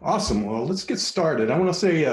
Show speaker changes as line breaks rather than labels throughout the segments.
Awesome. Well, let's get started. I want to say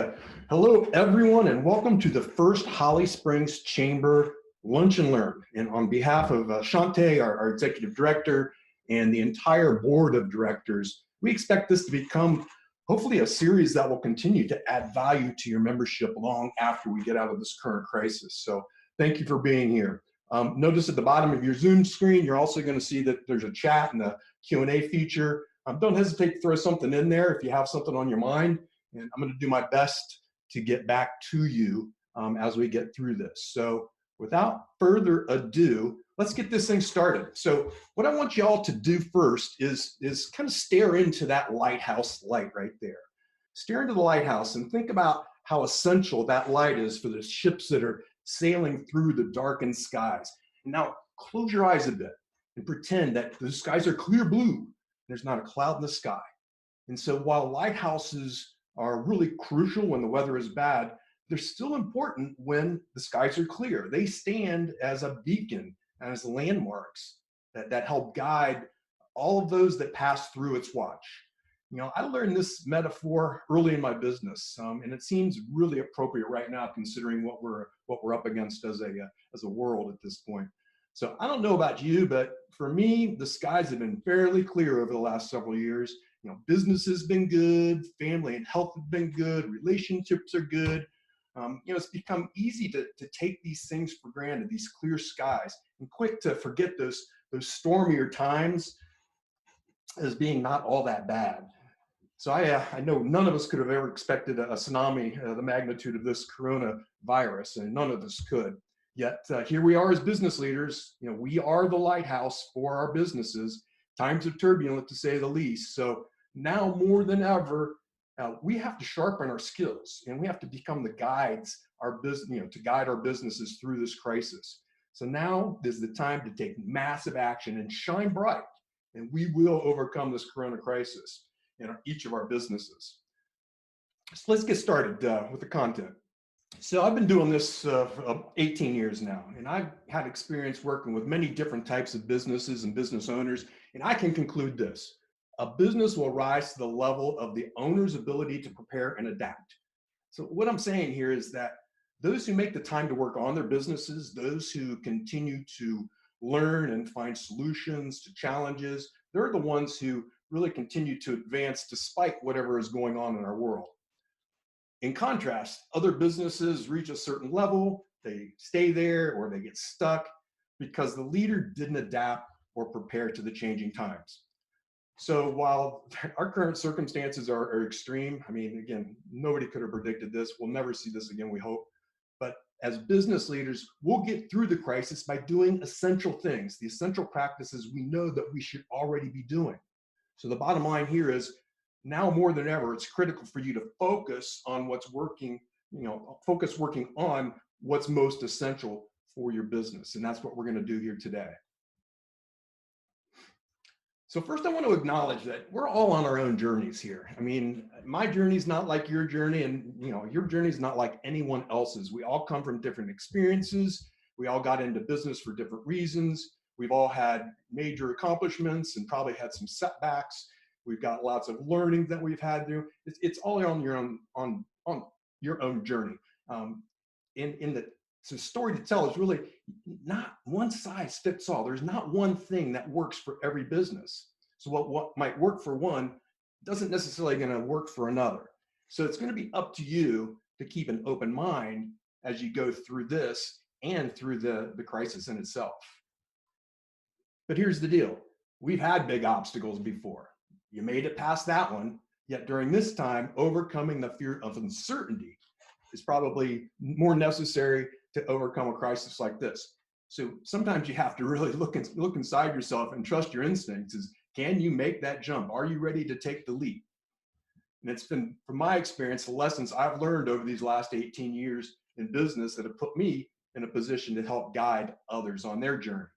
hello, everyone, and welcome to the first Holly Springs Chamber Lunch and Learn. And on behalf of Shantae, our executive director, and the entire board of directors, we expect this to become hopefully a series that will continue to add value to your membership long after we get out of this current crisis. So thank you for being here. Notice at the bottom of your Zoom screen, you're also going to see that there's a chat and a Q&A feature. Don't hesitate to throw something in there if you have something on your mind, and I'm going to do my best to get back to you as we get through this. So without further ado, let's get this thing started. So what I want you all to do first is kind of stare into that lighthouse light right there. Stare into the lighthouse and think about how essential that light is for the ships that are sailing through the darkened skies. Now close your eyes a bit and pretend that the skies are clear blue. There's not a cloud in the sky. And so while lighthouses are really crucial when the weather is bad, they're still important when the skies are clear. They stand as a beacon and as landmarks that help guide all of those that pass through its watch. You know, I learned this metaphor early in my business, and it seems really appropriate right now considering what we're up against as a world at this point. So I don't know about you, but for me, the skies have been fairly clear over the last several years. You know, business has been good, family and health have been good, relationships are good. You know, it's become easy to take these things for granted, these clear skies, and quick to forget those stormier times as being not all that bad. So I know none of us could have ever expected a tsunami the magnitude of this coronavirus, and none of us could. Yet here we are as business leaders. You know, we are the lighthouse for our businesses. Times are turbulent, to say the least. So now more than ever, we have to sharpen our skills, and we have to become the guides to guide our businesses through this crisis. So now is the time to take massive action and shine bright, and we will overcome this corona crisis in each of our businesses. So let's get started with the content. So I've been doing this for 18 years now, and I've had experience working with many different types of businesses and business owners, and I can conclude this: a business will rise to the level of the owner's ability to prepare and adapt. So what I'm saying here is that those who make the time to work on their businesses, those who continue to learn and find solutions to challenges, they're the ones who really continue to advance despite whatever is going on in our world. In contrast, other businesses reach a certain level, they stay there or they get stuck because the leader didn't adapt or prepare to the changing times. So while our current circumstances are extreme, I mean, again, nobody could have predicted this. We'll never see this again, we hope. But as business leaders, we'll get through the crisis by doing essential things, the essential practices we know that we should already be doing. So the bottom line here is, now more than ever, it's critical for you to focus on what's working, working on what's most essential for your business. And that's what we're going to do here today. So first I want to acknowledge that we're all on our own journeys here. I mean, my journey is not like your journey, and your journey is not like anyone else's. We all come from different experiences. We all got into business for different reasons. We've all had major accomplishments and probably had some setbacks. We've got lots of learning that we've had through. It's all on your own journey. So story to tell is really not one size fits all. There's not one thing that works for every business. So what might work for one doesn't necessarily going to work for another. So it's going to be up to you to keep an open mind as you go through this and through the crisis in itself. But here's the deal. We've had big obstacles before. You made it past that one, yet during this time, overcoming the fear of uncertainty is probably more necessary to overcome a crisis like this. So sometimes you have to really look inside yourself and trust your instincts. Can you make that jump? Are you ready to take the leap? And it's been, from my experience, the lessons I've learned over these last 18 years in business that have put me in a position to help guide others on their journey.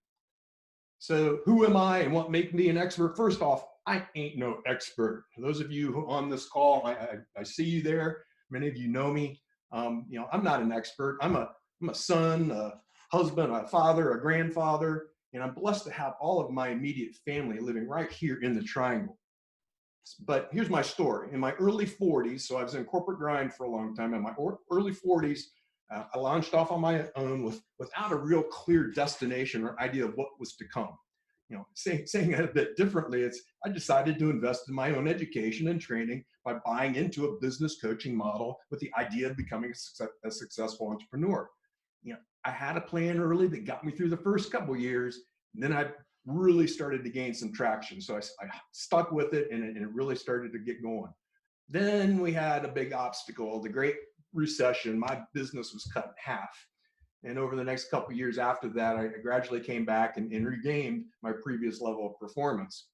So who am I and what makes me an expert? First off, I ain't no expert. For those of you on this call, I see you there. Many of you know me. I'm not an expert. I'm a son, a husband, a father, a grandfather, and I'm blessed to have all of my immediate family living right here in the Triangle. But here's my story. In my early 40s, so I was in corporate grind for a long time. In my early 40s, I launched off on my own without a real clear destination or idea of what was to come. Saying it a bit differently, I decided to invest in my own education and training by buying into a business coaching model with the idea of becoming a successful entrepreneur. I had a plan early that got me through the first couple of years, and then I really started to gain some traction. So I stuck with it, and it really started to get going. Then we had a big obstacle, the Great Recession. My business was cut in half. And over the next couple of years after that, I gradually came back and regained my previous level of performance.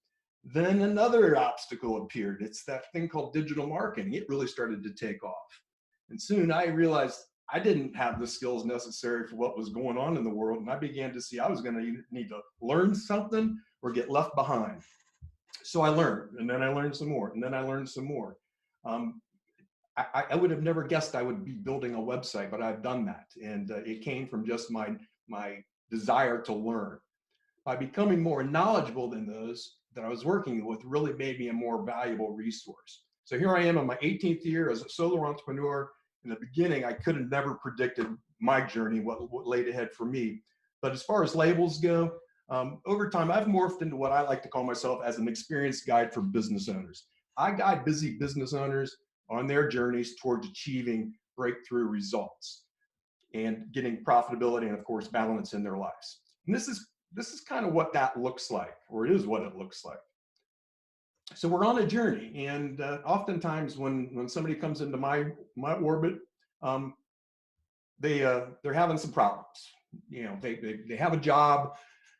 Then another obstacle appeared. It's that thing called digital marketing. It really started to take off. And soon I realized I didn't have the skills necessary for what was going on in the world. And I began to see I was going to need to learn something or get left behind. So I learned, and then I learned some more, and then I learned some more. I would have never guessed I would be building a website, but I've done that. And it came from just my desire to learn. By becoming more knowledgeable than those that I was working with really made me a more valuable resource. So here I am in my 18th year as a solo entrepreneur. In the beginning, I could have never predicted my journey, what laid ahead for me. But as far as labels go, over time, I've morphed into what I like to call myself as an experienced guide for business owners. I guide busy business owners on their journeys towards achieving breakthrough results and getting profitability and, of course, balance in their lives. And this is kind of what that looks like, or it is what it looks like. So we're on a journey, and oftentimes when somebody comes into my orbit, they're having some problems. They have a job,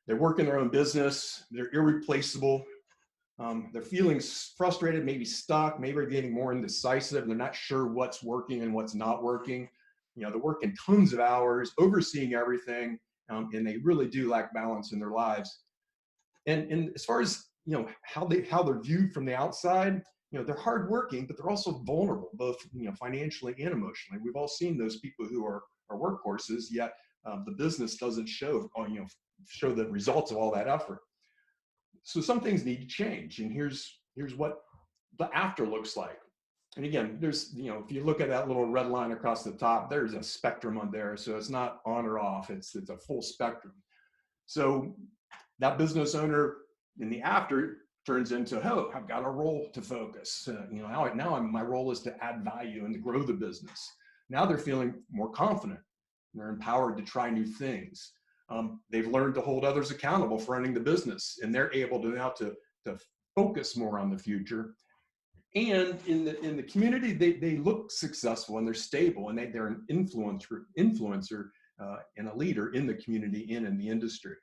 they work in their own business, they're irreplaceable. They're feeling frustrated, maybe stuck, maybe they're getting more indecisive. They're not sure what's working and what's not working. They're working tons of hours, overseeing everything, and they really do lack balance in their lives. And as far as how they're viewed from the outside, they're hardworking, but they're also vulnerable, both financially and emotionally. We've all seen those people who are workhorses, yet the business doesn't show the results of all that effort. So some things need to change, and here's what the after looks like. And again, there's if you look at that little red line across the top, there's a spectrum on there, so it's not on or off. It's a full spectrum. So that business owner in the after turns into, oh, I've got a role to focus. Now my role is to add value and to grow the business. Now they're feeling more confident. They're empowered to try new things. They've learned to hold others accountable for running the business, and they're able to now to focus more on the future. And in the community, they look successful and they're stable, and they're an influencer and a leader in the community and in the industry.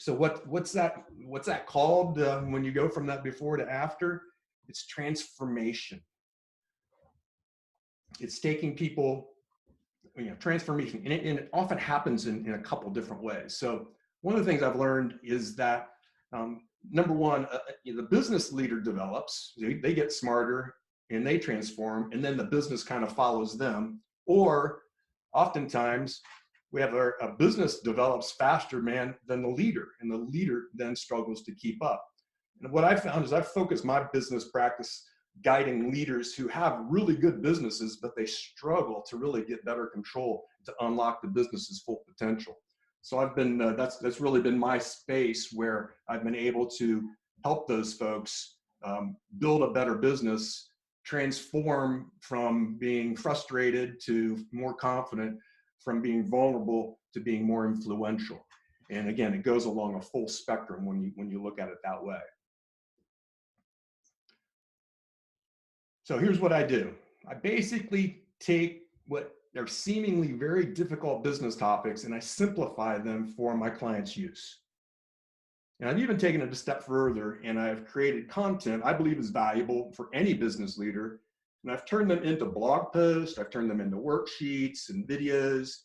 So what's that called when you go from that before to after? It's transformation. It's taking people, transformation, and it often happens in a couple different ways. So one of the things I've learned is that number one, the business leader develops, they get smarter and they transform, and then the business kind of follows them. Or oftentimes we have a business develops faster, than the leader, and the leader then struggles to keep up. And what I found is I've focused my business practice guiding leaders who have really good businesses, but they struggle to really get better control to unlock the business's full potential. So I've been, that's really been my space where I've been able to help those folks build a better business, transform from being frustrated to more confident, from being vulnerable to being more influential. And again, it goes along a full spectrum when you look at it that way. So here's what I do. I basically take what are seemingly very difficult business topics and I simplify them for my clients' use. And I've even taken it a step further, and I've created content I believe is valuable for any business leader. And I've turned them into blog posts, I've turned them into worksheets and videos.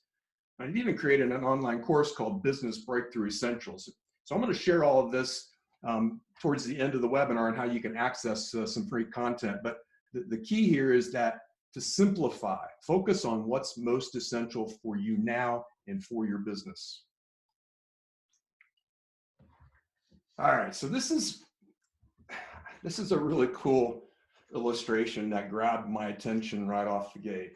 I've even created an online course called Business Breakthrough Essentials. So I'm going to share all of this towards the end of the webinar and how you can access some free content. But the key here is that to simplify, focus on what's most essential for you now and for your business. All right, so this is This is a really cool illustration that grabbed my attention right off the gate.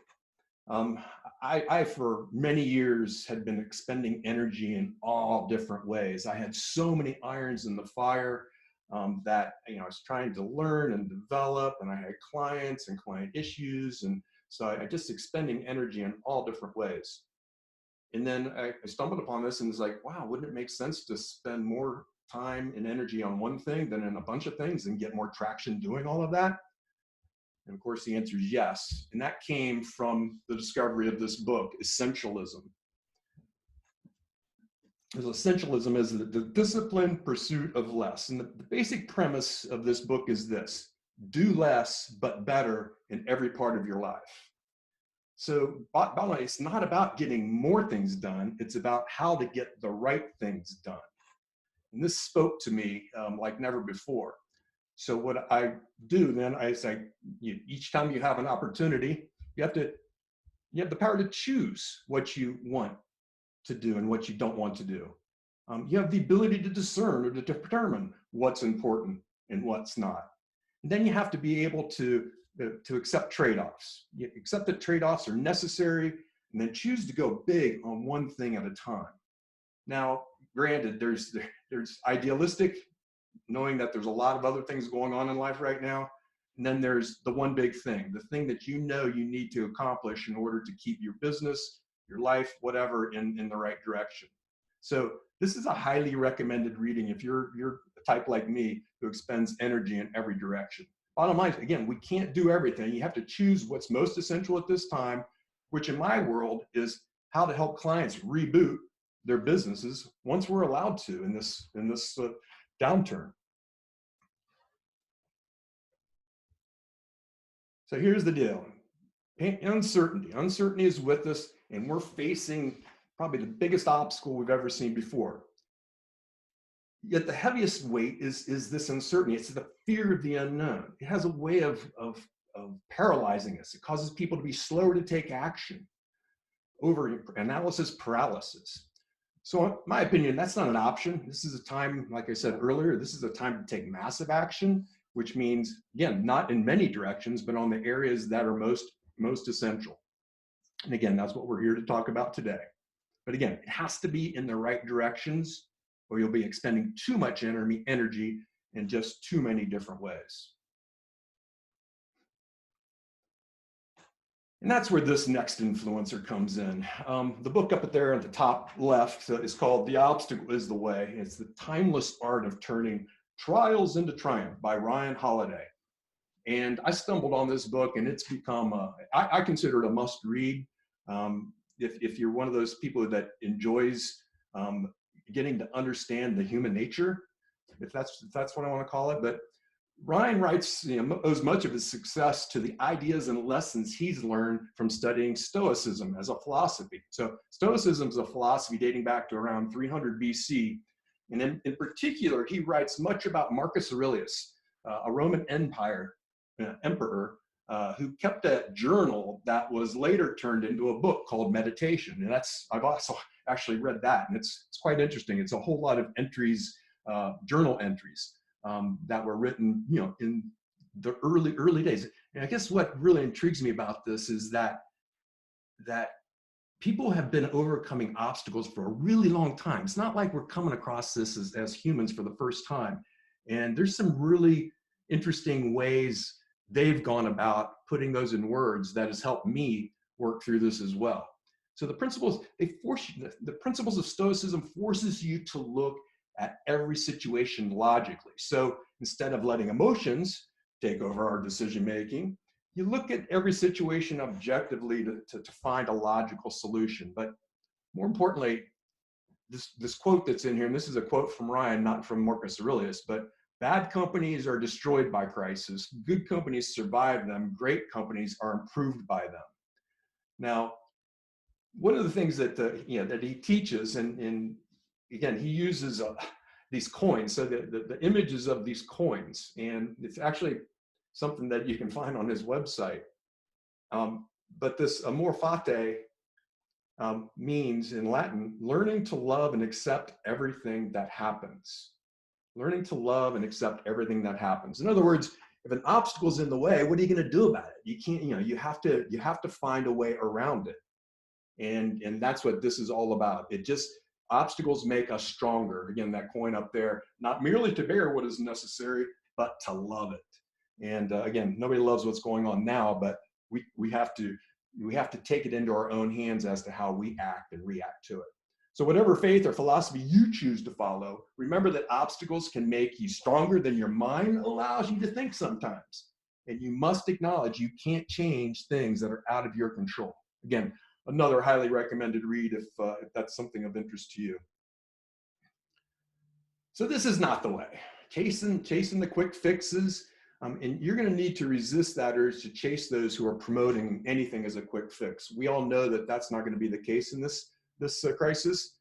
I, for many years, had been expending energy in all different ways. I had so many irons in the fire that I was trying to learn and develop, and I had clients and client issues, and so I just expending energy in all different ways. And then I stumbled upon this and was like, wow, wouldn't it make sense to spend more time and energy on one thing than in a bunch of things and get more traction doing all of that? And of course, the answer is yes. And that came from the discovery of this book, Essentialism. Essentialism is the disciplined pursuit of less. And the basic premise of this book is this: do less, but better in every part of your life. So bottom line, it's not about getting more things done. It's about how to get the right things done. And this spoke to me like never before. So what I do then, I say, each time you have an opportunity, you have the power to choose what you want to do and what you don't want to do. You have the ability to discern or to determine what's important and what's not. And then you have to be able to accept trade-offs. You accept that trade-offs are necessary, and then choose to go big on one thing at a time. Now, granted, there's idealistic, knowing that there's a lot of other things going on in life right now. And then there's the one big thing, the thing that you need to accomplish in order to keep your business, your life, whatever, in the right direction. So this is a highly recommended reading if you're a type like me who expends energy in every direction. Bottom line, again, we can't do everything. You have to choose what's most essential at this time, which in my world is how to help clients reboot their businesses once we're allowed to in this downturn. So here's the deal. Uncertainty. Uncertainty is with us, and we're facing probably the biggest obstacle we've ever seen before. Yet the heaviest weight is this uncertainty. It's the fear of the unknown. It has a way of paralyzing us. It causes people to be slower to take action, over analysis paralysis. So in my opinion, that's not an option. This is a time, like I said earlier, this is a time to take massive action, which means, again, not in many directions, but on the areas that are most essential. And again, that's what we're here to talk about today. But again, it has to be in the right directions, or you'll be expending too much energy in just too many different ways. And that's where this next influencer comes in. The book up there at the top left is called The Obstacle is the Way. It's the timeless art of turning trials into triumph by Ryan Holiday. And I stumbled on this book, and it's become, I consider it a must read. If you're one of those people that enjoys getting to understand the human nature, if that's what I want to call it. But Ryan writes, owes much of his success to the ideas and lessons he's learned from studying Stoicism as a philosophy. So Stoicism is a philosophy dating back to around 300 BC. And in particular, he writes much about Marcus Aurelius, a Roman emperor, who kept a journal that was later turned into a book called Meditation. And I've also actually read that, and it's quite interesting. It's a whole lot of entries, journal entries that were written, in the early days. And I guess what really intrigues me about this is that people have been overcoming obstacles for a really long time. It's not like we're coming across this as humans for the first time. And there's some really interesting ways they've gone about putting those in words that has helped me work through this as well. So the principles of Stoicism forces you to look at every situation logically. So instead of letting emotions take over our decision making, you look at every situation objectively to find a logical solution. But more importantly, this quote that's in here, and this is a quote from Ryan, not from Marcus Aurelius, but bad companies are destroyed by crisis. Good companies survive them. Great companies are improved by them. Now, one of the things that that he teaches, and again, he uses these coins. So the images of these coins, and it's actually something that you can find on his website. But this amor fati means in Latin, learning to love and accept everything that happens. learning to love and accept everything that happens. In other words, if an obstacle is in the way, what are you going to do about it? You can't, you have to find a way around it. And that's what this is all about. Obstacles make us stronger. Again, that coin up there, not merely to bear what is necessary, but to love it. And again, nobody loves what's going on now, but we have to take it into our own hands as to how we act and react to it. So whatever faith or philosophy you choose to follow, remember that obstacles can make you stronger than your mind allows you to think sometimes. And you must acknowledge you can't change things that are out of your control. Again, another highly recommended read if that's something of interest to you. So this is not the way. Chasing the quick fixes, and you're going to need to resist that urge to chase those who are promoting anything as a quick fix. We all know that that's not going to be the case in this crisis.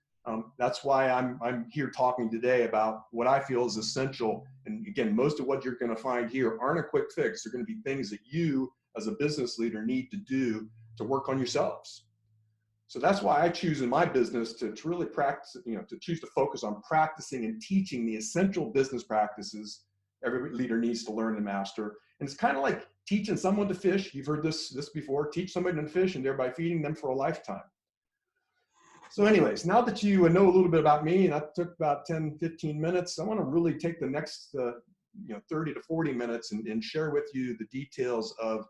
That's why I'm here talking today about what I feel is essential. And again, most of what you're going to find here aren't a quick fix. They're going to be things that you as a business leader need to do to work on yourselves. So that's why I choose in my business to really practice, to choose to focus on practicing and teaching the essential business practices every leader needs to learn and master. And it's kind of like teaching someone to fish. You've heard this before. Teach somebody to fish and thereby feeding them for a lifetime. So anyways, now that you know a little bit about me, and that took about 10, 15 minutes, I want to really take the next 30 to 40 minutes and share with you the details of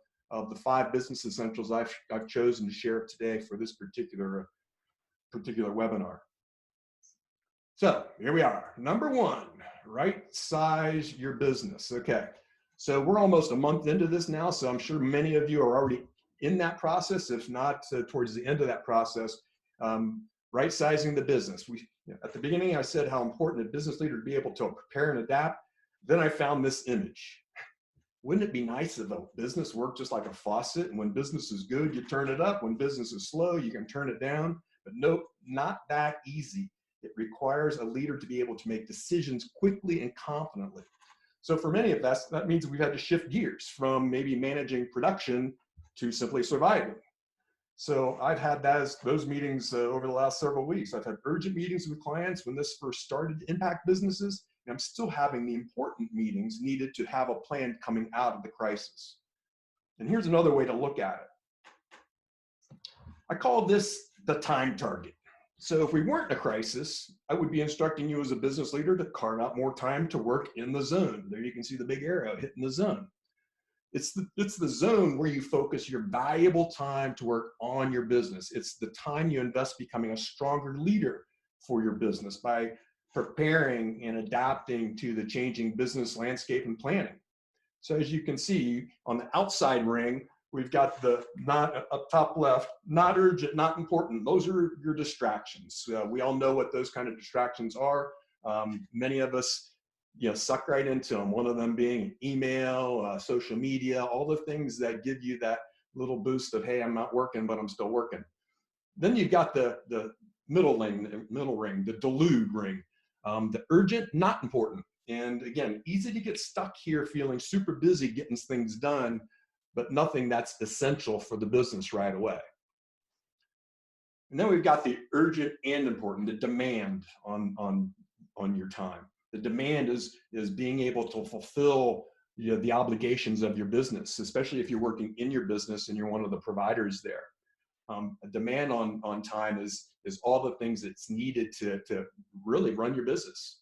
the 5 business essentials I've chosen to share today for this particular webinar. So here we are. Number 1, right size your business. Okay, so we're almost a month into this now, so I'm sure many of you are already in that process, if not towards the end of that process. Right sizing the business. At the beginning, I said how important a business leader to be able to prepare and adapt. Then I found this image. Wouldn't it be nice if a business worked just like a faucet? And when business is good, you turn it up. When business is slow, you can turn it down. But nope, not that easy. It requires a leader to be able to make decisions quickly and confidently. So for many of us, that means we've had to shift gears from maybe managing production to simply surviving. So I've had those meetings over the last several weeks. I've had urgent meetings with clients when this first started to impact businesses, and I'm still having the important meetings needed to have a plan coming out of the crisis. And here's another way to look at it. I call this the time target. So if we weren't in a crisis, I would be instructing you as a business leader to carve out more time to work in the zone. There you can see the big arrow hitting the zone. It's the zone where you focus your valuable time to work on your business. It's the time you invest becoming a stronger leader for your business by preparing and adapting to the changing business landscape and planning. So as you can see on the outside ring, we've got the not up top left, not urgent, not important. Those are your distractions. We all know what those kind of distractions are. Many of us suck right into them. One of them being email, social media, all the things that give you that little boost of, hey, I'm not working, but I'm still working. Then you've got the middle ring, the delude ring, the urgent, not important. And again, easy to get stuck here feeling super busy getting things done, but nothing that's essential for the business right away. And then we've got the urgent and important, the demand on your time. The demand is being able to fulfill the obligations of your business, especially if you're working in your business and you're one of the providers there. A demand on time is all the things that's needed to really run your business.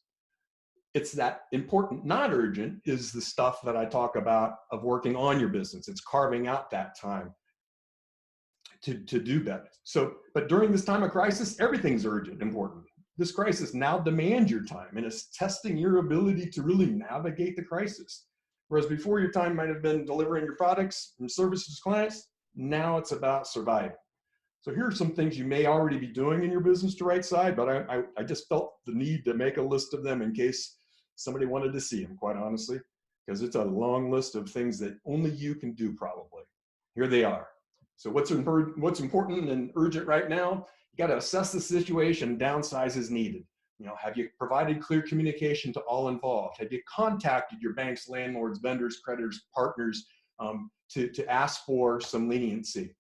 It's that important, not urgent, is the stuff that I talk about of working on your business. It's carving out that time to do better. So, but during this time of crisis, everything's urgent, important. This crisis now demands your time, and it's testing your ability to really navigate the crisis. Whereas before, your time might have been delivering your products and services to clients, now it's about surviving. So here are some things you may already be doing in your business to right side, but I just felt the need to make a list of them in case somebody wanted to see them, quite honestly, because it's a long list of things that only you can do probably. Here they are. So what's important and urgent right now? You got to assess the situation, downsize as needed. Have you provided clear communication to all involved? Have you contacted your banks, landlords, vendors, creditors, partners to ask for some leniency?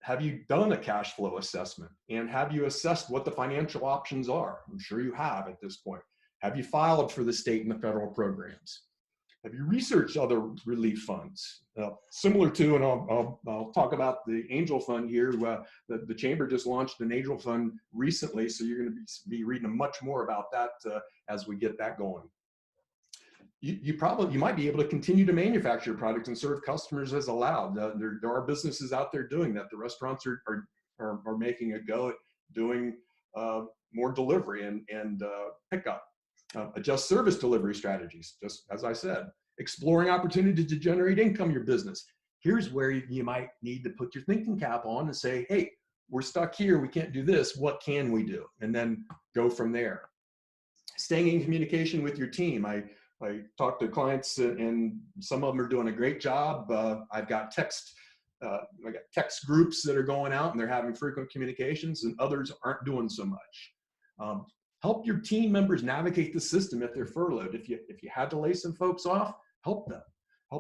Have you done a cash flow assessment? And have you assessed what the financial options are? I'm sure you have at this point. Have you filed for the state and the federal programs? Have you researched other relief funds? Similar to, and I'll talk about the angel fund here. The chamber just launched an angel fund recently, so you're going to be reading much more about that as we get that going. You might be able to continue to manufacture products and serve customers as allowed. There are businesses out there doing that. The restaurants are making a go at doing more delivery and pickup. Adjust service delivery strategies, just as I said. Exploring opportunities to generate income in your business. Here's where you might need to put your thinking cap on and say, hey, we're stuck here, we can't do this, what can we do? And then go from there. Staying in communication with your team. I talk to clients and some of them are doing a great job. I've got text groups that are going out and they're having frequent communications, and others aren't doing so much. Help your team members navigate the system if they're furloughed. If you had to lay some folks off, help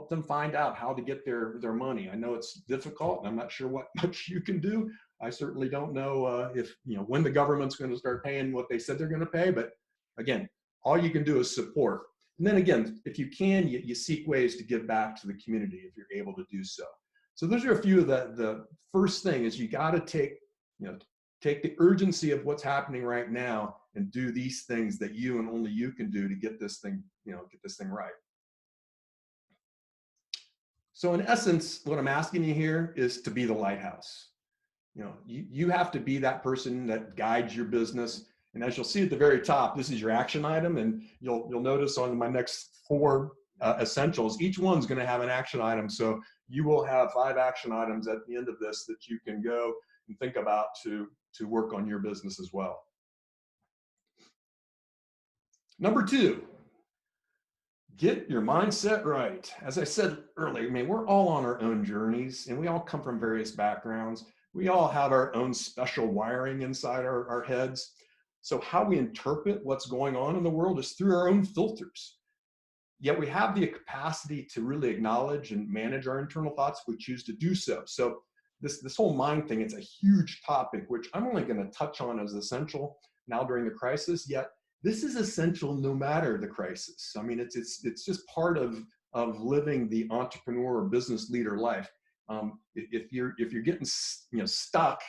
them find out how to get their money. I know it's difficult and I'm not sure what much you can do. I certainly don't know when the government's going to start paying what they said they're going to pay, but again, all you can do is support. And then again, if you can, you seek ways to give back to the community if you're able to do so. So those are a few of the first thing is you got to take the urgency of what's happening right now and do these things that you and only you can do to get this thing, get this thing right. So in essence, what I'm asking you here is to be the lighthouse. You have to be that person that guides your business. And as you'll see at the very top, this is your action item. And you'll notice on my next 4 essentials, each one's going to have an action item. So you will have 5 action items at the end of this that you can go and think about to work on your business as well. Number 2, get your mindset right. As I said earlier, we're all on our own journeys and we all come from various backgrounds. We all have our own special wiring inside our heads. So how we interpret what's going on in the world is through our own filters. Yet we have the capacity to really acknowledge and manage our internal thoughts if we choose to do so. So this whole mind thing, it's a huge topic, which I'm only going to touch on as essential now during the crisis, yet this is essential no matter the crisis. It's just part of living the entrepreneur or business leader life. If you're getting stuck,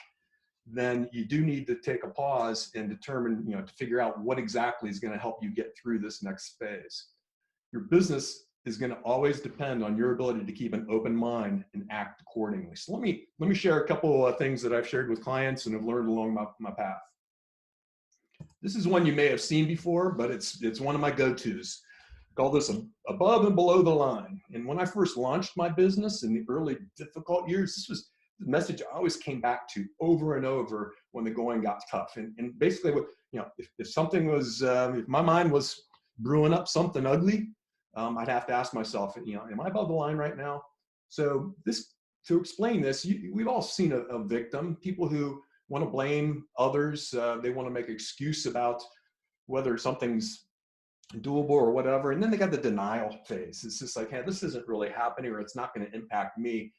then you do need to take a pause and determine, to figure out what exactly is going to help you get through this next phase. Your business is going to always depend on your ability to keep an open mind and act accordingly. So let me share a couple of things that I've shared with clients and have learned along my path. This is one you may have seen before, but it's one of my go-tos. Call this above and below the line. And when I first launched my business in the early difficult years, this was the message I always came back to over and over when the going got tough. And basically, if something was, if my mind was brewing up something ugly, I'd have to ask myself, am I above the line right now? So to explain this, we've all seen a victim, people who want to blame others. They want to make an excuse about whether something's doable or whatever. And then they got the denial phase. It's just like, hey, this isn't really happening, or it's not going to impact me.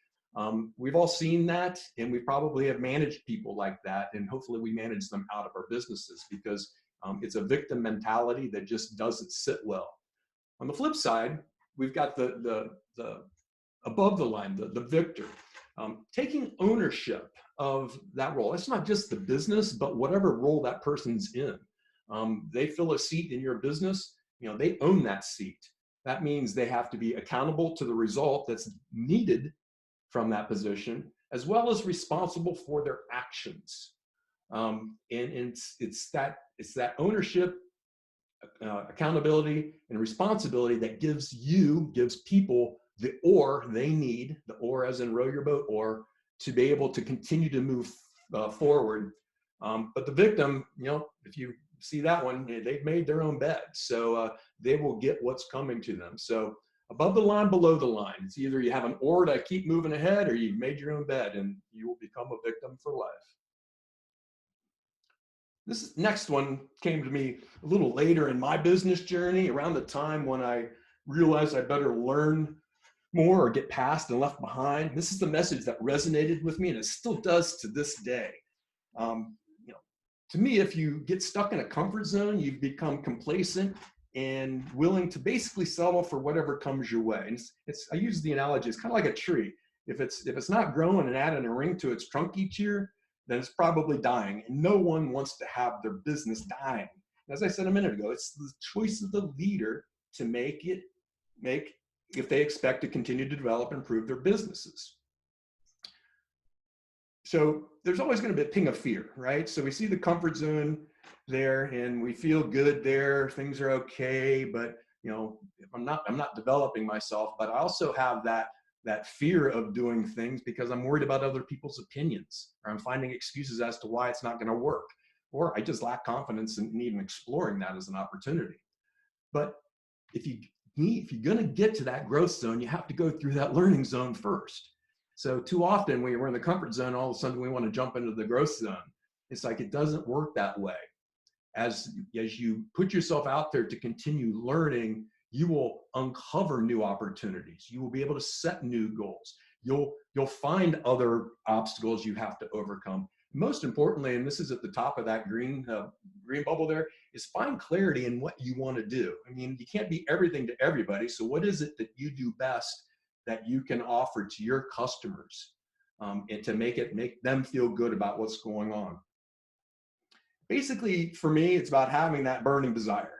We've all seen that, and we probably have managed people like that. And hopefully we manage them out of our businesses because it's a victim mentality that just doesn't sit well. On the flip side, we've got the above the line, the victor, taking ownership of that role. It's not just the business, but whatever role that person's in. They fill a seat in your business, they own that seat. That means they have to be accountable to the result that's needed from that position, as well as responsible for their actions. And it's that ownership, accountability, and responsibility that gives people the oar they need, the oar as in row your boat oar, to be able to continue to move forward. But the victim, if you see that one, they've made their own bed. So they will get what's coming to them. So above the line, below the line. It's either you have an oar to keep moving ahead, or you've made your own bed and you will become a victim for life. This next one came to me a little later in my business journey, around the time when I realized I better learn more or get past and left behind. This is the message that resonated with me, and it still does to this day. to me, if you get stuck in a comfort zone, you've become complacent and willing to basically settle for whatever comes your way. And I use the analogy, it's kind of like a tree. If it's not growing and adding a ring to its trunk each year, then it's probably dying. And no one wants to have their business dying. As I said a minute ago, it's the choice of the leader to make if they expect to continue to develop and improve their businesses. So there's always going to be a ping of fear, right? So we see the comfort zone there and we feel good there, things are okay, but I'm not developing myself, but I also have that fear of doing things because I'm worried about other people's opinions, or I'm finding excuses as to why it's not going to work, or I just lack confidence in even exploring that as an opportunity. But if you're going to get to that growth zone, you have to go through that learning zone first. So too often when we're in the comfort zone, all of a sudden we want to jump into the growth zone. It's like it doesn't work that way. As you put yourself out there to continue learning, you will uncover new opportunities. You will be able to set new goals. You'll find other obstacles you have to overcome. Most importantly, and this is at the top of that green bubble there, is find clarity in what you want to do. I mean, you can't be everything to everybody. So what is it that you do best that you can offer to your customers and to make them feel good about what's going on? Basically, for me, it's about having that burning desire.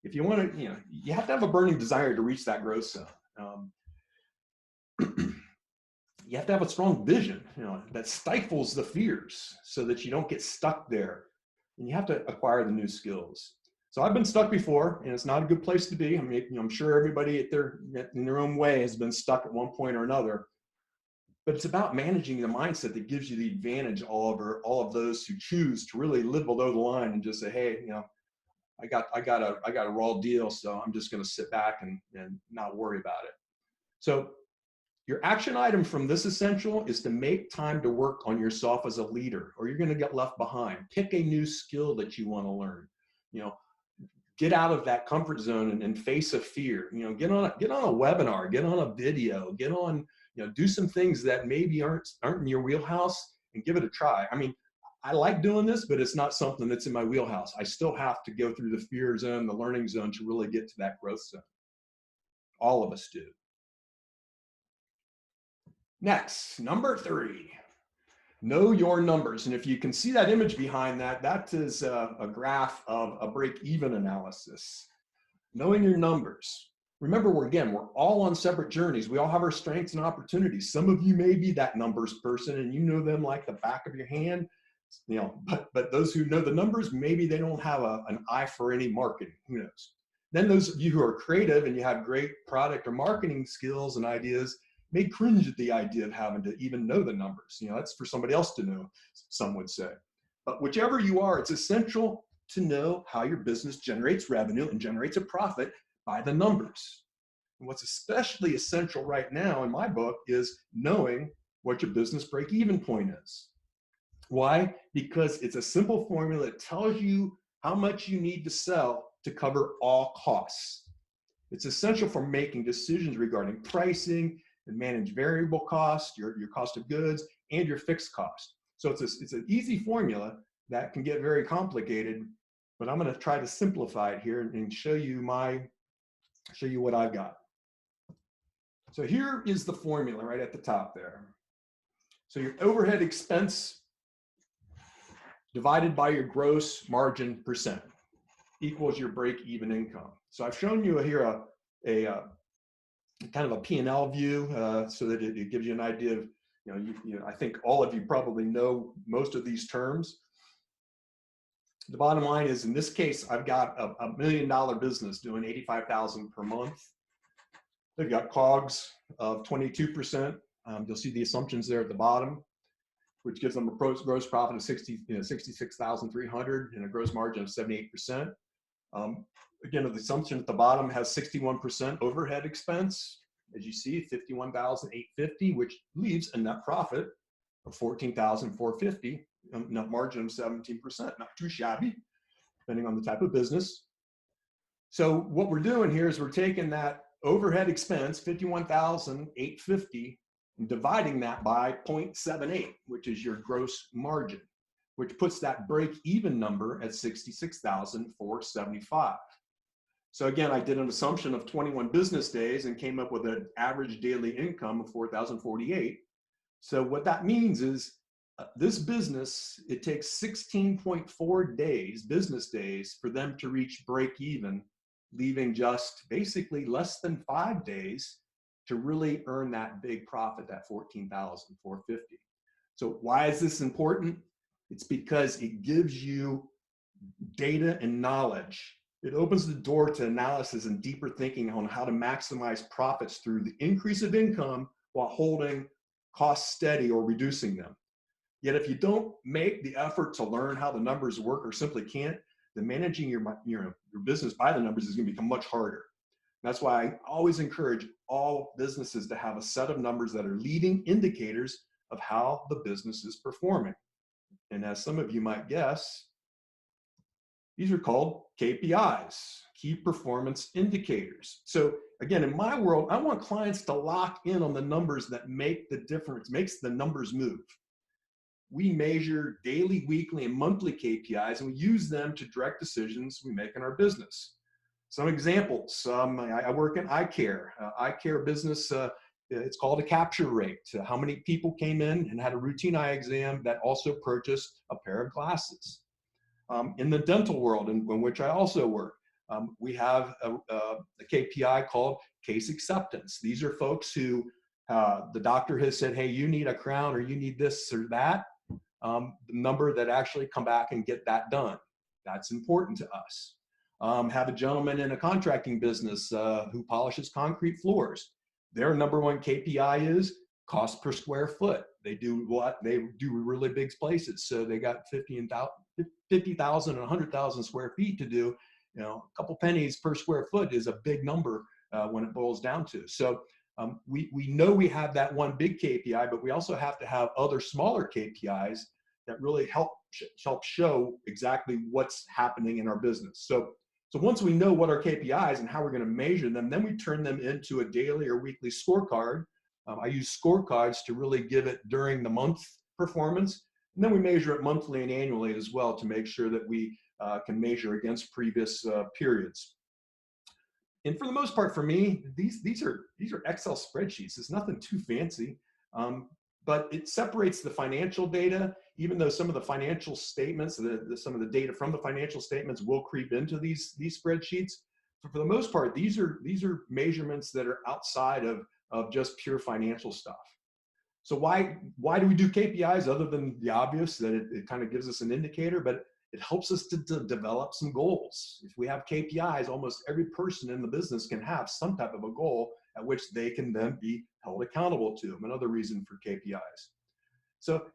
If you want to, you have to have a burning desire to reach that growth zone. You have to have a strong vision, that stifles the fears so that you don't get stuck there. And you have to acquire the new skills. So I've been stuck before, and it's not a good place to be. I mean, I'm sure everybody in their own way has been stuck at one point or another. But it's about managing the mindset that gives you the advantage over all of those who choose to really live below the line and just say, hey, I got a raw deal, so I'm just going to sit back and not worry about it. So your action item from this essential is to make time to work on yourself as a leader, or you're going to get left behind. Pick a new skill that you want to learn. Get out of that comfort zone and face a fear. Get on a webinar, get on a video, get on, do some things that maybe aren't in your wheelhouse and give it a try. I mean, I like doing this, but it's not something that's in my wheelhouse. I still have to go through the fear zone, the learning zone to really get to that growth zone. All of us do. Next, number 3. Know your numbers. And if you can see that image behind that, that is a graph of a break-even analysis. Knowing your numbers. Remember, we're all on separate journeys. We all have our strengths and opportunities. Some of you may be that numbers person and you know them like the back of your hand. But those who know the numbers, maybe they don't have an eye for any marketing. Who knows? Then those of you who are creative and you have great product or marketing skills and ideas, may cringe at the idea of having to even know the numbers. That's for somebody else to know, some would say. But whichever you are, it's essential to know how your business generates revenue and generates a profit by the numbers. And what's especially essential right now in my book is knowing what your business break-even point is. Why? Because it's a simple formula that tells you how much you need to sell to cover all costs. It's essential for making decisions regarding pricing, and manage variable cost, your cost of goods, and your fixed cost. So it's an easy formula that can get very complicated, but I'm going to try to simplify it here and show you what I've got. So here is the formula right at the top there. So your overhead expense divided by your gross margin percent equals your break-even income. So I've shown you here a kind of a P&L view so that it gives you an idea of, I think all of you probably know most of these terms. The bottom line is, in this case, I've got a $1 million business doing $85,000 per month. They've got COGS of 22%. You'll see the assumptions there at the bottom, which gives them a gross profit of $66,300 and a gross margin of 78%. Again, the assumption at the bottom has 61% overhead expense. As you see, $51,850, which leaves a net profit of $14,450, net margin of 17%. Not too shabby, depending on the type of business. So what we're doing here is we're taking that overhead expense, $51,850, and dividing that by 0.78, which is your gross margin. which puts that break-even number at 66,475. So again, I did an assumption of 21 business days and came up with an average daily income of 4,048. So what that means is this business, it takes 16.4 days, business days, for them to reach break even, leaving just basically less than 5 days to really earn that big profit, that 14,450. So why is this important? It's because it gives you data and knowledge. It opens the door to analysis and deeper thinking on how to maximize profits through the increase of income while holding costs steady or reducing them. Yet if you don't make the effort to learn how the numbers work or simply can't, then managing your business by the numbers is going to become much harder. That's why I always encourage all businesses to have a set of numbers that are leading indicators of how the business is performing. And as some of you might guess, these are called KPIs, key performance indicators. So again, in my world, I want clients to lock in on the numbers that make the difference, makes the numbers move. We measure daily, weekly, and monthly KPIs, and we use them to direct decisions we make in our business. Some examples, I work in eye care. Eye care business, it's called a capture rate. How many people came in and had a routine eye exam that also purchased a pair of glasses? In the dental world, in which I also work, we have a KPI called case acceptance. These are folks who the doctor has said, hey, you need a crown or you need this or that. The number that actually come back and get that done. That's important to us. Have a gentleman in a contracting business who polishes concrete floors. Their number one KPI is cost per square foot. They do what? They do really big places. So they got 50,000 and 100,000 square feet to do. You know, a couple pennies per square foot is a big number when it boils down to. So we know we have that one big KPI, but we also have to have other smaller KPIs that really help show exactly what's happening in our business. So once we know what our KPIs and how we're going to measure them, then we turn them into a daily or weekly scorecard. I use scorecards to really give it during the month performance. And then we measure it monthly and annually as well to make sure that we can measure against previous periods. And for the most part, for me, these are Excel spreadsheets. It's nothing too fancy, but it separates the financial data. Even though some of the financial statements, some of the data from the financial statements will creep into these spreadsheets. For the most part, these are measurements that are outside of just pure financial stuff. So why do we do KPIs other than the obvious that it kind of gives us an indicator, but it helps us to develop some goals. If we have KPIs, almost every person in the business can have some type of a goal at which they can then be held accountable to. Another reason for KPIs. So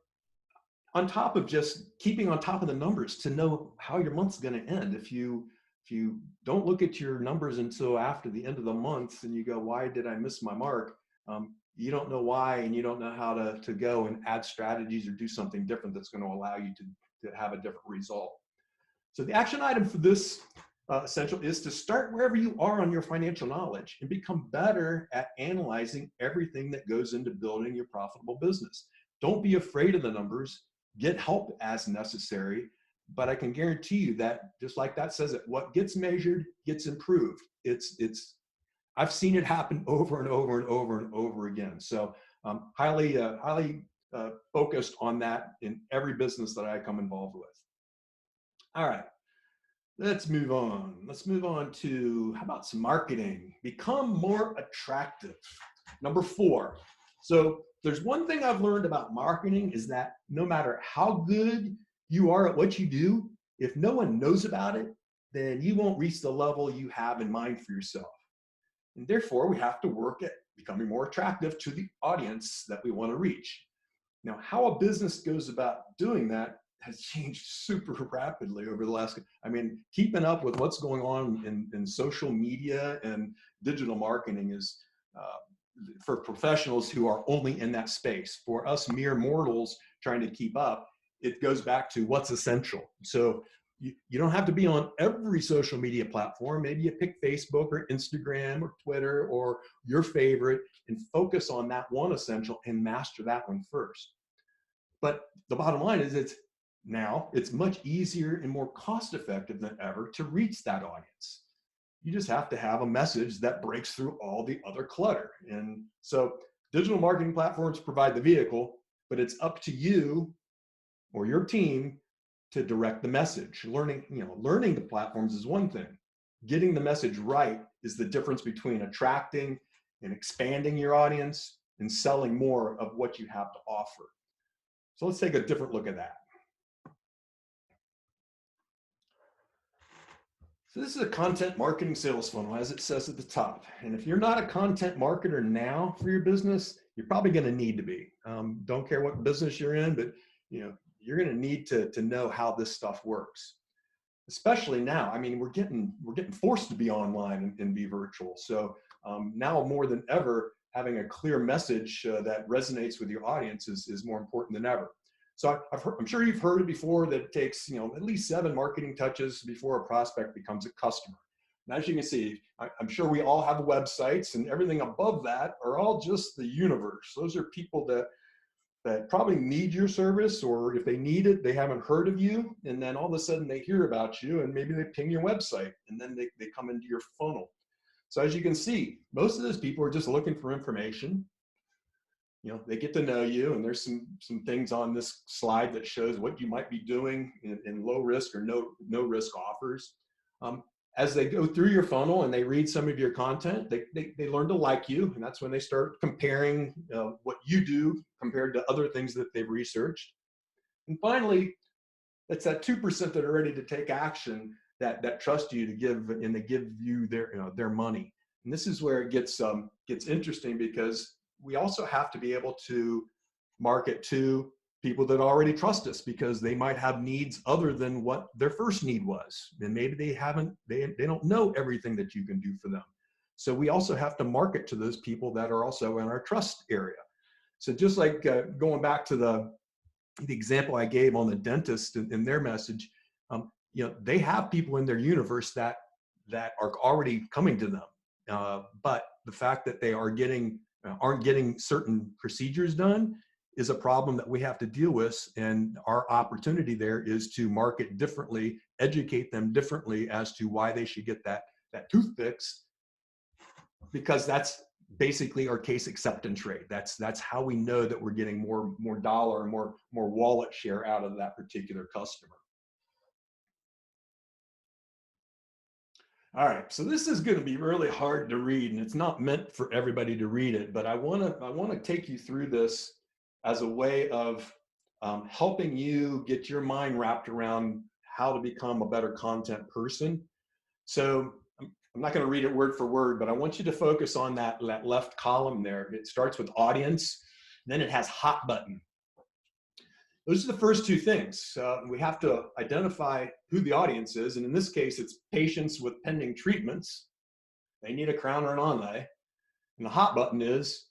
on top of just keeping on top of the numbers to know how your month's going to end, if you don't look at your numbers until after the end of the month and you go, why did I miss my mark? You don't know why, and you don't know how to go and add strategies or do something different that's going to allow you to have a different result. So the action item for this essential is to start wherever you are on your financial knowledge and become better at analyzing everything that goes into building your profitable business. Don't be afraid of the numbers. Get help as necessary. But I can guarantee you that, just like that says it, what gets measured gets improved. I've seen it happen over and over and over and over again. So highly focused on that in every business that I come involved with. All right, let's move on. Let's move on to, how about some marketing? Become more attractive. Number 4. So there's one thing I've learned about marketing is that no matter how good you are at what you do, if no one knows about it, then you won't reach the level you have in mind for yourself. And therefore, we have to work at becoming more attractive to the audience that we want to reach. Now, how a business goes about doing that has changed super rapidly over the last, keeping up with what's going on in social media and digital marketing is, for professionals who are only in that space. For us mere mortals trying to keep up, it goes back to what's essential. So you don't have to be on every social media platform. Maybe you pick Facebook or Instagram or Twitter or your favorite and focus on that one essential and master that one first. But the bottom line is Now it's much easier and more cost effective than ever to reach that audience. You just have to have a message that breaks through all the other clutter. And so digital marketing platforms provide the vehicle, but it's up to you or your team to direct the message. Learning the platforms is one thing. Getting the message right is the difference between attracting and expanding your audience and selling more of what you have to offer. So let's take a different look at that. So this is a content marketing sales funnel, as it says at the top. And if you're not a content marketer now for your business, you're probably going to need to be. Don't care what business you're in, but you're going to need to know how this stuff works. Especially now, I mean, we're getting forced to be online and be virtual. So now more than ever, having a clear message that resonates with your audience is more important than ever. So I'm sure you've heard it before that it takes at least 7 marketing touches before a prospect becomes a customer. And as you can see, I'm sure we all have websites, and everything above that are all just the universe. Those are people that probably need your service, or if they need it, they haven't heard of you, and then all of a sudden they hear about you, and maybe they ping your website, and then they come into your funnel. So as you can see, most of those people are just looking for information. They get to know you, and there's some things on this slide that shows what you might be doing in low risk or no risk offers. As they go through your funnel and they read some of your content, they learn to like you, and that's when they start comparing what you do compared to other things that they've researched. And finally, it's that 2% that are ready to take action, that trust you to give, and they give you their money. And this is where it gets interesting, because we also have to be able to market to people that already trust us, because they might have needs other than what their first need was. And maybe they don't know everything that you can do for them. So we also have to market to those people that are also in our trust area. So just like going back to the example I gave on the dentist in their message, they have people in their universe that are already coming to them. But the fact that they aren't getting certain procedures done is a problem that we have to deal with. And our opportunity there is to market differently, educate them differently as to why they should get that tooth fixed, because that's basically our case acceptance rate. That's how we know that we're getting more dollar, more wallet share out of that particular customer. All right, so this is going to be really hard to read, and it's not meant for everybody to read it, but I want to take you through this as a way of helping you get your mind wrapped around how to become a better content person. So I'm not going to read it word for word, but I want you to focus on that left column there. It starts with audience, then it has hot button. Those are the first 2 things. We have to identify who the audience is, and in this case, it's patients with pending treatments. They need a crown or an onlay. And the hot button is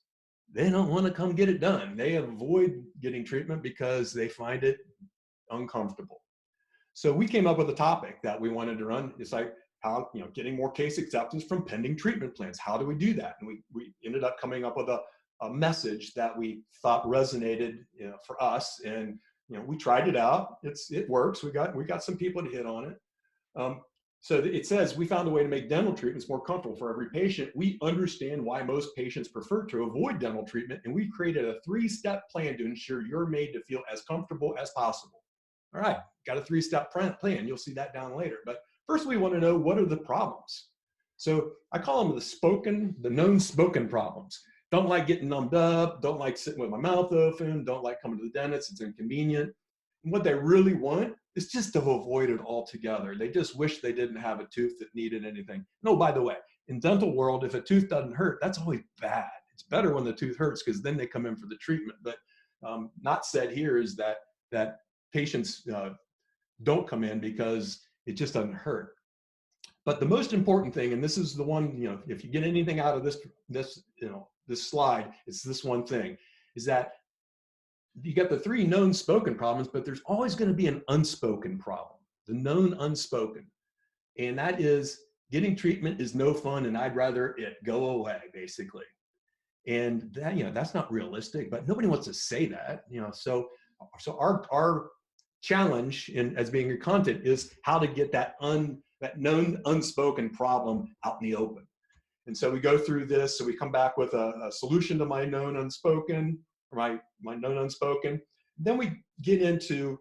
they don't want to come get it done. They avoid getting treatment because they find it uncomfortable. So we came up with a topic that we wanted to run. It's like, how getting more case acceptance from pending treatment plans. How do we do that? And we ended up coming up with a message that we thought resonated for us, and we tried it out. It works. We got some people to hit on it. So it says, we found a way to make dental treatments more comfortable for every patient. We understand why most patients prefer to avoid dental treatment, and we created a 3-step plan to ensure you're made to feel as comfortable as possible. All right, got a 3-step plan. You'll see that down later. But first, we want to know, what are the problems? So I call them the known spoken problems. Don't like getting numbed up, don't like sitting with my mouth open, don't like coming to the dentist, it's inconvenient. And what they really want is just to avoid it altogether. They just wish they didn't have a tooth that needed anything. No, by the way, in dental world, if a tooth doesn't hurt, that's always bad. It's better when the tooth hurts, because then they come in for the treatment. But not said here is that patients don't come in because it just doesn't hurt. But the most important thing, and this is the one, if you get anything out of this slide, it's this one thing, is that you got the 3 known spoken problems, but there's always going to be an unspoken problem, the known unspoken. And that is, getting treatment is no fun, and I'd rather it go away, basically. And that, that's not realistic, but nobody wants to say that, so our challenge as being your content is how to get that known unspoken problem out in the open. And so we go through this. So we come back with a solution to my known unspoken, or my known unspoken. Then we get into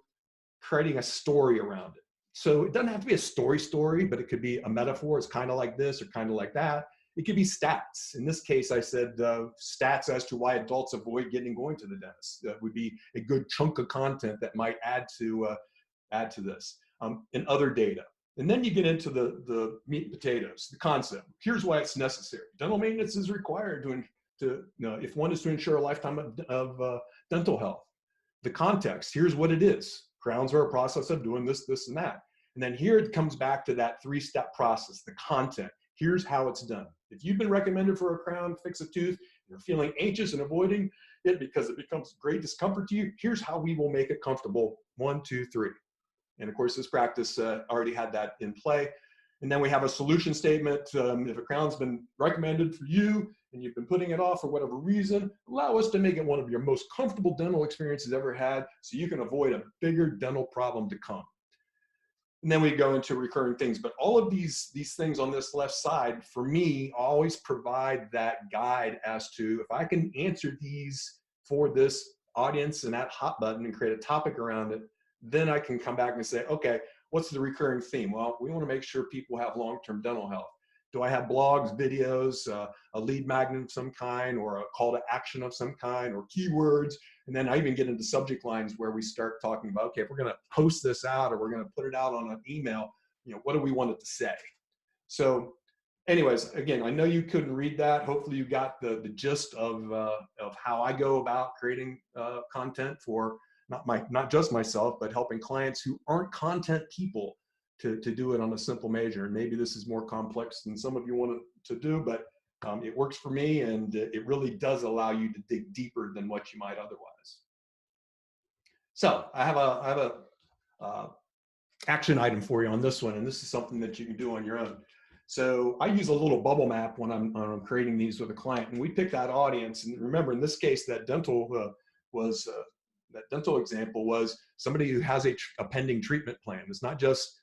creating a story around it. So it doesn't have to be a story, but it could be a metaphor. It's kind of like this or kind of like that. It could be stats. In this case, I said stats as to why adults avoid going to the dentist. That would be a good chunk of content that might add to this, and other data. And then you get into the meat and potatoes, the concept. Here's why it's necessary. Dental maintenance is required if one is to ensure a lifetime of dental health. The context, here's what it is. Crowns are a process of doing this, this, and that. And then here it comes back to that 3-step process, the content. Here's how it's done. If you've been recommended for a crown, fix a tooth, you're feeling anxious and avoiding it because it becomes great discomfort to you, here's how we will make it comfortable. 1, 2, 3. And of course, this practice already had that in play. And then we have a solution statement. If a crown's been recommended for you and you've been putting it off for whatever reason, allow us to make it one of your most comfortable dental experiences ever had so you can avoid a bigger dental problem to come. And then we go into recurring things. But all of these things on this left side, for me, always provide that guide as to if I can answer these for this audience and that hot button and create a topic around it, then I can come back and say, okay, what's the recurring theme? Well, we want to make sure people have long-term dental health. Do I have blogs, videos, a lead magnet of some kind, or a call to action of some kind, or keywords? And then I even get into subject lines where we start talking about, okay, if we're going to post this out or we're going to put it out on an email, what do we want it to say? So anyways, again, I know you couldn't read that. Hopefully you got the gist of how I go about creating content for not just myself, but helping clients who aren't content people to do it on a simple measure. And maybe this is more complex than some of you want to do, but it works for me, and it really does allow you to dig deeper than what you might otherwise. So I have a action item for you on this one, and this is something that you can do on your own. So I use a little bubble map when I'm creating these with a client, and we pick that audience. And remember, in this case, that dental example was somebody who has a pending treatment plan. It's not just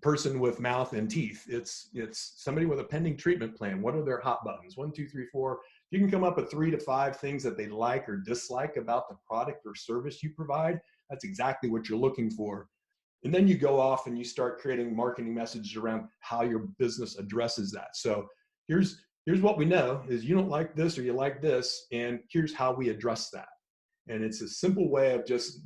person with mouth and teeth. It's somebody with a pending treatment plan. What are their hot buttons? 1, 2, 3, 4. You can come up with 3 to 5 things that they like or dislike about the product or service you provide. That's exactly what you're looking for. And then you go off and you start creating marketing messages around how your business addresses that. So here's what we know is you don't like this or you like this, and here's how we address that. And it's a simple way of just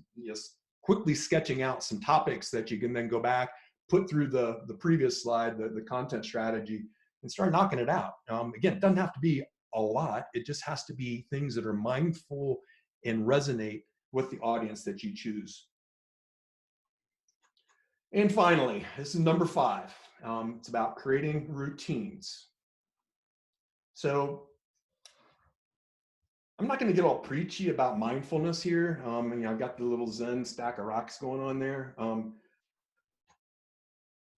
quickly sketching out some topics that you can then go back, put through the previous slide, the content strategy, and start knocking it out. Again, it doesn't have to be a lot. It just has to be things that are mindful and resonate with the audience that you choose. And finally, this is number 5. It's about creating routines. So I'm not going to get all preachy about mindfulness here. I've got the little Zen stack of rocks going on there.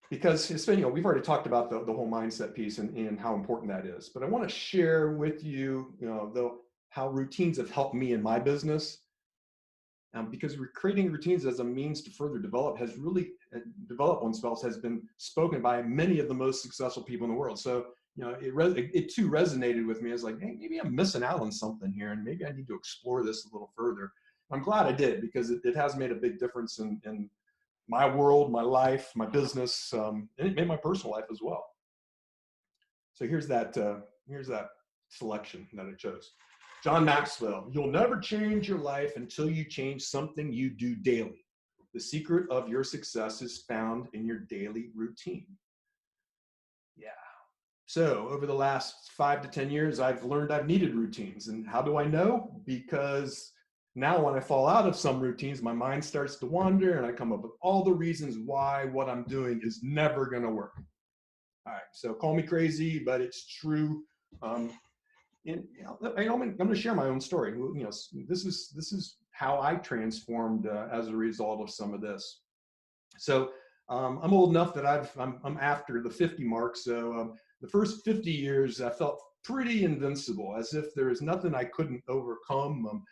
Because it's been, we've already talked about the whole mindset piece and how important that is. But I want to share with you, how routines have helped me in my business. Because creating routines as a means to further develop oneself has been spoken by many of the most successful people in the world. So, it too resonated with me as like, hey, maybe I'm missing out on something here, and maybe I need to explore this a little further. I'm glad I did, because it has made a big difference in my world, my life, my business, and it made my personal life as well. So here's that selection that I chose. John Maxwell: you'll never change your life until you change something you do daily. The secret of your success is found in your daily routine. Yeah. So over the last 5 to 10 years, I've learned I've needed routines. And how do I know? Because now when I fall out of some routines, my mind starts to wander and I come up with all the reasons why what I'm doing is never going to work. All right, so call me crazy, but it's true. I'm going to share my own story. This is how I transformed as a result of some of this. So I'm old enough that I'm after the 50 mark. So the first 50 years, I felt pretty invincible, as if there is nothing I couldn't overcome.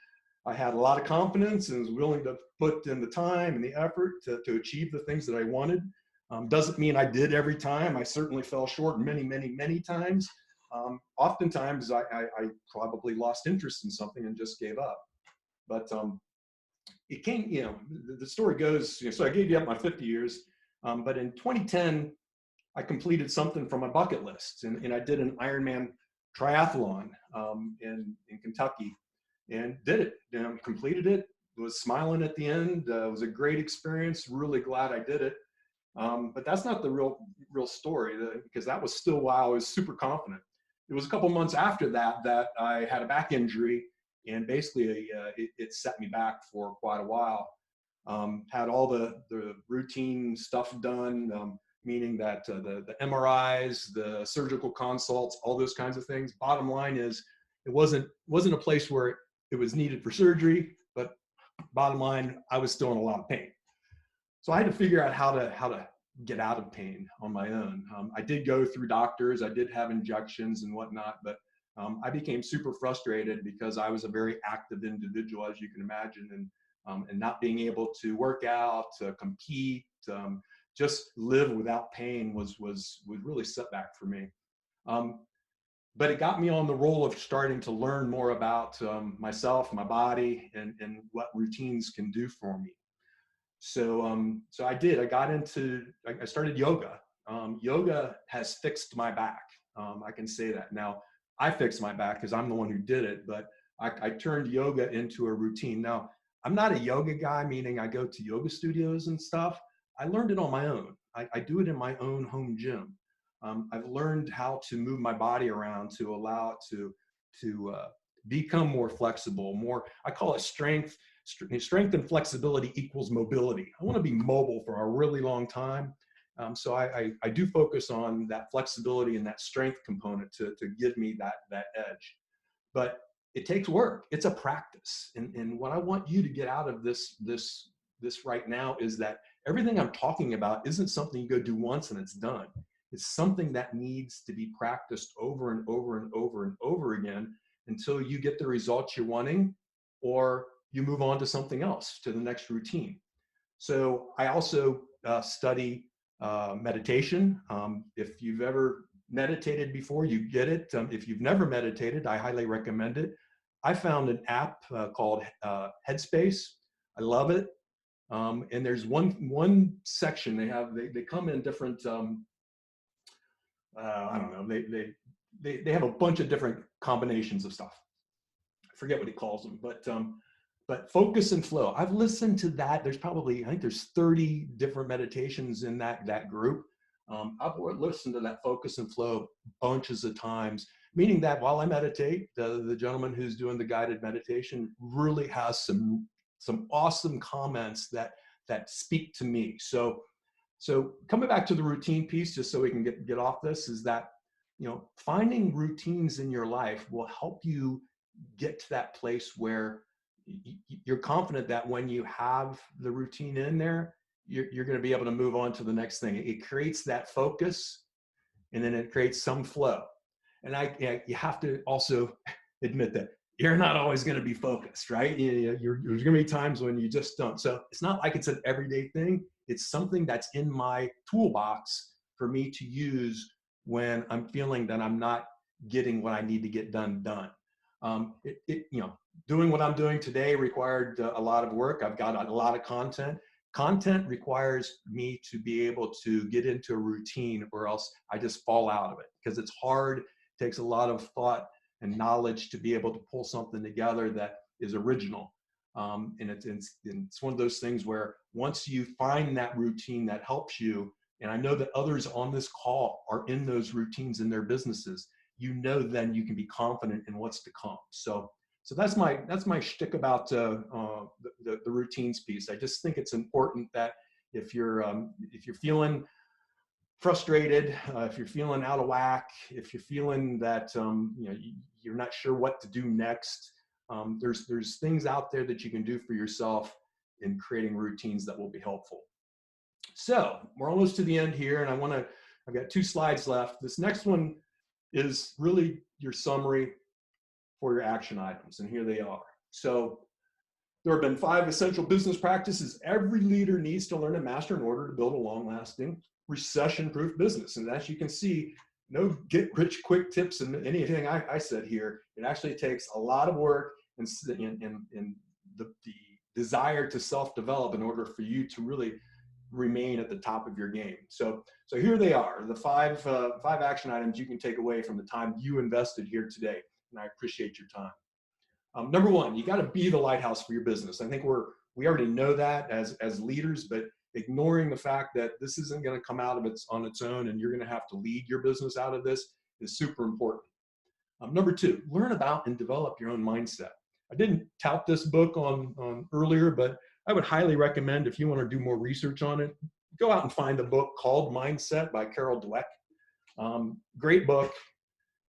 I had a lot of confidence and was willing to put in the time and the effort to achieve the things that I wanted. Doesn't mean I did every time. I certainly fell short many, many, many times. Oftentimes I probably lost interest in something and just gave up. But it came, you know, the story goes, you know, so I gave you up my 50 years, but in 2010, I completed something from my bucket list, and I did an Ironman triathlon in Kentucky, and did it, completed it, was smiling at the end. It was a great experience, really glad I did it. But that's not the real story, because that was still while I was super confident. It was a couple months after that that I had a back injury, and basically it set me back for quite a while. Had all the routine stuff done, meaning that the MRIs, the surgical consults, all those kinds of things. Bottom line is, it wasn't a place where it was needed for surgery, but bottom line, I was still in a lot of pain. So I had to figure out how to get out of pain on my own. I did go through doctors, I did have injections and whatnot, but I became super frustrated because I was a very active individual, as you can imagine, and not being able to work out, to compete, just live without pain was really setback for me. But it got me on the roll of starting to learn more about myself, my body, and what routines can do for me. So I did. I started yoga. Yoga has fixed my back. I can say that. Now, I fixed my back because I'm the one who did it, but I turned yoga into a routine. Now, I'm not a yoga guy, meaning I go to yoga studios and stuff. I learned it on my own. I do it in my own home gym. I've learned how to move my body around to allow it to become more flexible, more, I call it strength and flexibility equals mobility. I want to be mobile for a really long time. So I do focus on that flexibility and that strength component to give me that edge. But it takes work. It's a practice. And what I want you to get out of this right now is that everything I'm talking about isn't something you go do once and it's done. It's something that needs to be practiced over and over and over and over again until you get the results you're wanting, or you move on to something else, to the next routine. So I also study meditation. If you've ever meditated before, you get it. If you've never meditated, I highly recommend it. I found an app called Headspace. I love it. And there's one section they come in different, I don't know, they have a bunch of different combinations of stuff. I forget what he calls them, but focus and flow. I've listened to that. There's probably, I think there's 30 different meditations in that group. I've listened to that focus and flow bunches of times, meaning that while I meditate, the gentleman who's doing the guided meditation really has some awesome comments that speak to me. So coming back to the routine piece, just so we can get off this, is that, you know, finding routines in your life will help you get to that place where you're confident that when you have the routine in there, you're going to be able to move on to the next thing. It creates that focus, and then it creates some flow. And you have to also admit that you're not always going to be focused, right? There's going to be times when you just don't. So it's not like it's an everyday thing. It's something that's in my toolbox for me to use when I'm feeling that I'm not getting what I need to get done. Doing what I'm doing today required a lot of work. I've got a lot of content. Content requires me to be able to get into a routine, or else I just fall out of it, because it's hard. It takes a lot of thought and knowledge to be able to pull something together that is original. And it's one of those things where once you find that routine that helps you, and I know that others on this call are in those routines in their businesses, then you can be confident in what's to come. So that's my shtick about the routines piece. I just think it's important that if you're feeling frustrated, if you're feeling out of whack, if you're feeling that you're not sure what to do next, there's things out there that you can do for yourself in creating routines that will be helpful. So we're almost to the end here, and I've got 2 slides left. This next one is really your summary for your action items, and here they are. So There have been 5 essential business practices every leader needs to learn and master in order to build a long-lasting, recession-proof business. And as you can see, no get-rich-quick tips in anything I said here. It actually takes a lot of work and the desire to self-develop in order for you to really remain at the top of your game. So here they are, the five action items you can take away from the time you invested here today. And I appreciate your time. Number 1, you got to be the lighthouse for your business. I think we already know that as leaders, but ignoring the fact that this isn't going to come out of on its own and you're going to have to lead your business out of this is super important. Number 2, learn about and develop your own mindset. I didn't tout this book on earlier, but I would highly recommend, if you want to do more research on it, go out and find a book called Mindset by Carol Dweck. Great book.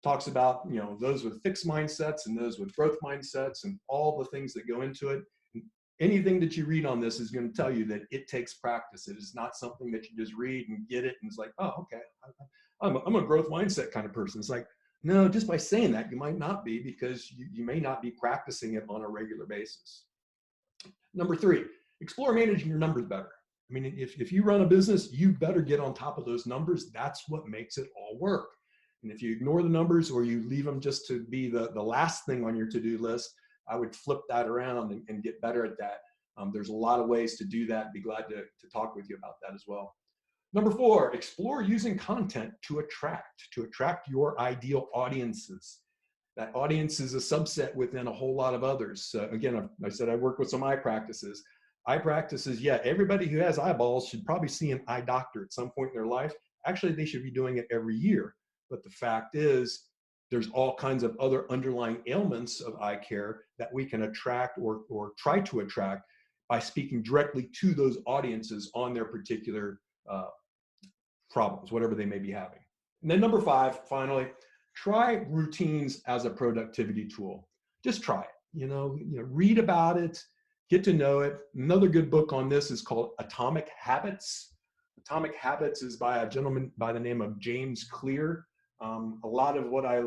Talks about, you know, those with fixed mindsets and those with growth mindsets and all the things that go into it. Anything that you read on this is going to tell you that it takes practice. It is not something that you just read and get it and it's like, oh, okay, I'm a growth mindset kind of person. It's like, no, just by saying that, you might not be, because you may not be practicing it on a regular basis. Number 3, explore managing your numbers better. I mean, if you run a business, you better get on top of those numbers. That's what makes it all work. And if you ignore the numbers or you leave them just to be the last thing on your to-do list, I would flip that around and get better at that. There's a lot of ways to do that. Be glad to talk with you about that as well. Number 4, explore using content to attract your ideal audiences. That audience is a subset within a whole lot of others. Again, I said I work with some eye practices. Eye practices, yeah, everybody who has eyeballs should probably see an eye doctor at some point in their life. Actually, they should be doing it every year. But the fact is, there's all kinds of other underlying ailments of eye care that we can attract or try to attract by speaking directly to those audiences on their particular problems, whatever they may be having. And then number 5, finally, try routines as a productivity tool. Just try it. You know, read about it, get to know it. Another good book on this is called Atomic Habits. Atomic Habits is by a gentleman by the name of James Clear. A lot of what I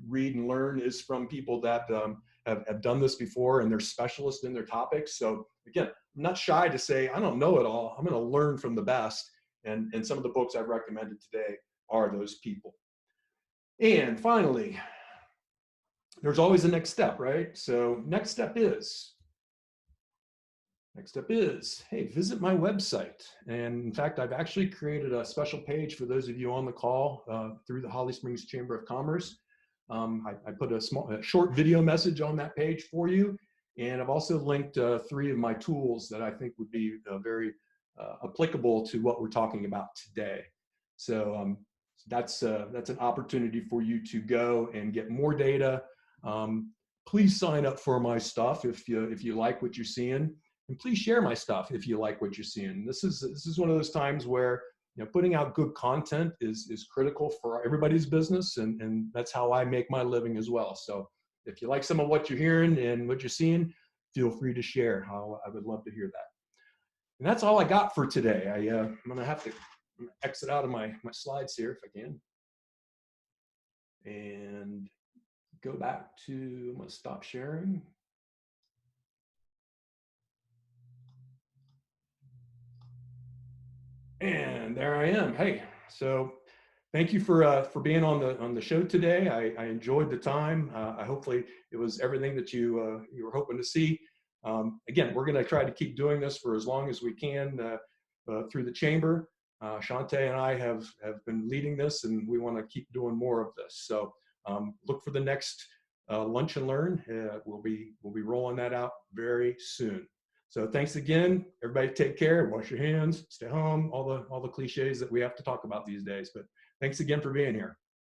read and learn is from people that have done this before and they're specialists in their topics. So again, I'm not shy to say, I don't know it all. I'm going to learn from the best. And some of the books I've recommended today are those people. And finally, there's always a next step, right? So next step is, hey, visit my website. And in fact, I've actually created a special page for those of you on the call through the Holly Springs Chamber of Commerce. I put a short video message on that page for you. And I've also linked 3 of my tools that I think would be very applicable to what we're talking about today. So that's an opportunity for you to go and get more data. Please sign up for my stuff if you like what you're seeing. And please share my stuff if you like what you're seeing. This is one of those times where, you know, putting out good content is critical for everybody's business, and that's how I make my living as well. So if you like some of what you're hearing and what you're seeing, feel free to share. I would love to hear that. And that's all I got for today. I'm gonna have to exit out of my slides here if I can, and go back to. I'm gonna stop sharing. And there I am. Hey, so thank you for being on the show today. I enjoyed the time. Hopefully it was everything that you were hoping to see. Again, we're going to try to keep doing this for as long as we can through the chamber. Shante and I have been leading this, and we want to keep doing more of this. So look for the next Lunch and Learn. We'll be rolling that out very soon. So thanks again, everybody. Take care, wash your hands, stay home, all the cliches that we have to talk about these days. But thanks again for being here.